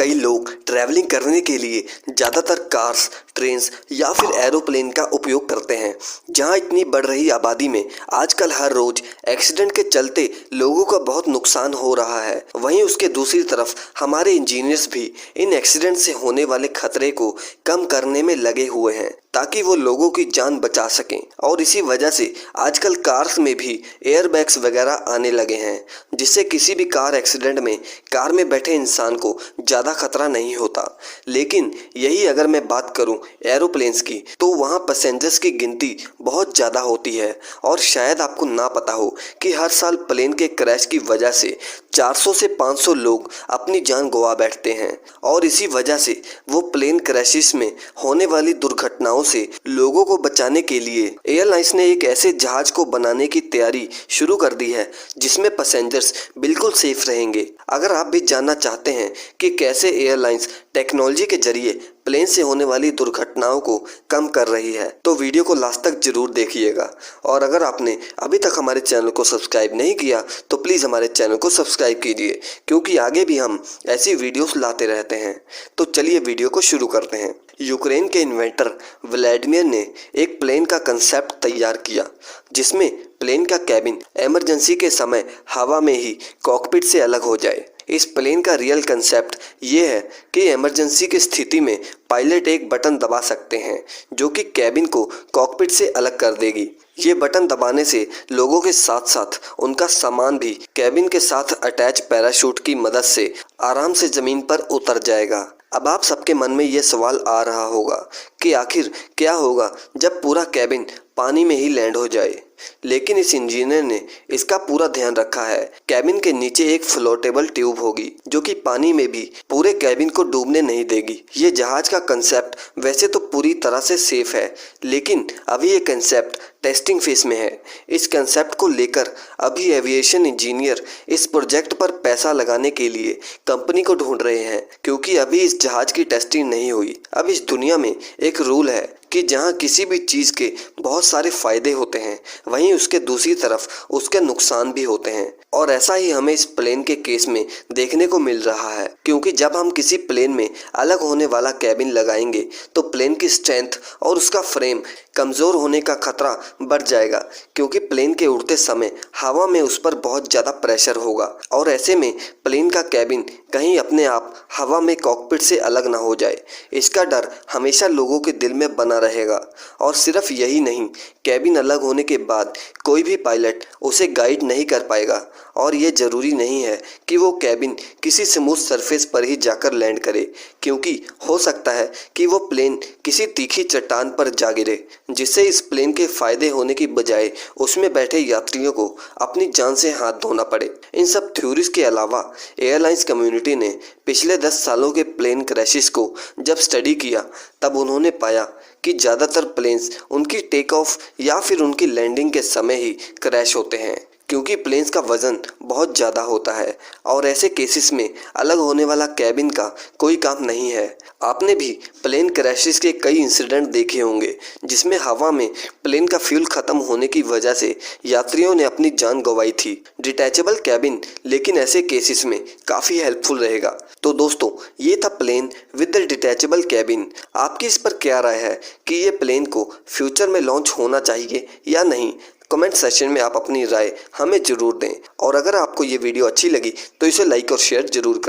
कई लोग ट्रैवलिंग करने के लिए ज़्यादातर कार्स, ट्रेन्स या फिर एरोप्लेन का उपयोग करते हैं। जहां इतनी बढ़ रही आबादी में आजकल हर रोज एक्सीडेंट के चलते लोगों का बहुत नुकसान हो रहा है। वहीं उसके दूसरी तरफ हमारे इंजीनियर्स भी इन एक्सीडेंट से होने वाले खतरे को कम करने में लगे हुए हैं ताकि वो लोगों की जान बचा सकें। और इसी वजह से आजकल कार्स में भी एयरबैग्स वगैरह आने लगे हैं, जिससे किसी भी कार एक्सीडेंट में कार में बैठे इंसान को ज़्यादा खतरा नहीं होता। लेकिन यही अगर मैं बात करूं एरोप्लेन्स की, तो वहां पैसेंजर्स की गिनती बहुत ज़्यादा होती है। और शायद आपको ना पता हो कि हर साल प्लेन के क्रैश की वजह से 400 से 500 लोग अपनी जान गंवा बैठते हैं। और इसी वजह से वो प्लेन क्रैशेस में होने वाली दुर्घटनाओं से लोगों को बचाने के लिए एयरलाइंस ने एक ऐसे जहाज को बनाने की तैयारी शुरू कर दी है जिसमें पैसेंजर्स बिल्कुल सेफ रहेंगे। अगर आप भी जानना चाहते हैं कि कैसे एयरलाइंस टेक्नोलॉजी के जरिए प्लेन से होने वाली दुर्घटनाओं को कम कर रही है, तो वीडियो को लास्ट तक जरूर देखिएगा। और अगर आपने अभी तक हमारे चैनल को सब्सक्राइब नहीं किया तो प्लीज़ हमारे चैनल को सब्सक्राइब कीजिए, क्योंकि आगे भी हम ऐसी वीडियोस लाते रहते हैं। तो चलिए वीडियो को शुरू करते हैं। यूक्रेन के इन्वेंटर व्लादिमीर ने एक प्लेन का कंसेप्ट तैयार किया जिसमें प्लेन का कैबिन इमरजेंसी के समय हवा में ही कॉकपिट से अलग हो जाए। इस प्लेन का रियल कंसेप्ट ये है कि इमरजेंसी की स्थिति में पायलट एक बटन दबा सकते हैं जो कि कैबिन को कॉकपिट से अलग कर देगी। ये बटन दबाने से लोगों के साथ साथ उनका सामान भी कैबिन के साथ अटैच पैराशूट की मदद से आराम से ज़मीन पर उतर जाएगा। अब आप सबके मन में ये सवाल आ रहा होगा कि आखिर क्या होगा जब पूरा कैबिन पानी में ही लैंड हो जाए। लेकिन इस इंजीनियर ने इसका पूरा ध्यान रखा है। कैबिन के नीचे एक फ्लोटेबल ट्यूब होगी जो कि पानी में भी पूरे कैबिन को डूबने नहीं देगी। ये जहाज का कंसेप्ट वैसे तो पूरी तरह से सेफ है, लेकिन अभी ये कंसेप्ट टेस्टिंग फेज में है। इस कंसेप्ट को लेकर अभी एविएशन इंजीनियर इस प्रोजेक्ट पर पैसा लगाने के लिए कंपनी को ढूंढ रहे हैं, क्योंकि अभी इस जहाज की टेस्टिंग नहीं हुई। अब इस दुनिया में एक रूल है कि जहां किसी भी चीज़ के बहुत सारे फायदे होते हैं, वहीं उसके दूसरी तरफ उसके नुकसान भी होते हैं। और ऐसा ही हमें इस प्लेन के केस में देखने को मिल रहा है, क्योंकि जब हम किसी प्लेन में अलग होने वाला कैबिन लगाएंगे तो प्लेन की स्ट्रेंथ और उसका फ्रेम कमज़ोर होने का खतरा बढ़ जाएगा, क्योंकि प्लेन के उड़ते समय हवा में उस पर बहुत ज़्यादा प्रेशर होगा। और ऐसे में प्लेन का कैबिन कहीं अपने आप हवा में कॉकपिट से अलग ना हो जाए, इसका डर हमेशा लोगों के दिल में बना रहेगा। और सिर्फ यही नहीं, कैबिन अलग होने के बाद कोई भी पायलट उसे गाइड नहीं कर पाएगा। और ये ज़रूरी नहीं है कि वो कैबिन किसी स्मूथ सरफेस पर ही जाकर लैंड करे, क्योंकि हो सकता है कि वो प्लेन किसी तीखी चट्टान पर जा गिरे, जिससे इस प्लेन के फ़ायदे होने की बजाय उसमें बैठे यात्रियों को अपनी जान से हाथ धोना पड़े। इन सब थ्योरीज के अलावा एयरलाइंस कम्युनिटी ने पिछले 10 सालों के प्लेन क्रैशेस को जब स्टडी किया, तब उन्होंने पाया कि ज़्यादातर प्लेन्स उनकी टेक ऑफ या फिर उनकी लैंडिंग के समय ही क्रैश होते हैं, क्योंकि प्लेन्स का वज़न बहुत ज़्यादा होता है। और ऐसे केसेस में अलग होने वाला कैबिन का कोई काम नहीं है। आपने भी प्लेन क्रैशेस के कई इंसिडेंट देखे होंगे जिसमें हवा में प्लेन का फ्यूल ख़त्म होने की वजह से यात्रियों ने अपनी जान गंवाई थी। डिटैचेबल कैबिन लेकिन ऐसे केसेस में काफ़ी हेल्पफुल रहेगा। तो दोस्तों, ये था plane with the detachable cabin. आपकी इस पर क्या राय है कि ये प्लेन को फ्यूचर में लॉन्च होना चाहिए या नहीं? कमेंट सेक्शन में आप अपनी राय हमें ज़रूर दें। और अगर आपको ये वीडियो अच्छी लगी तो इसे लाइक और शेयर ज़रूर करें।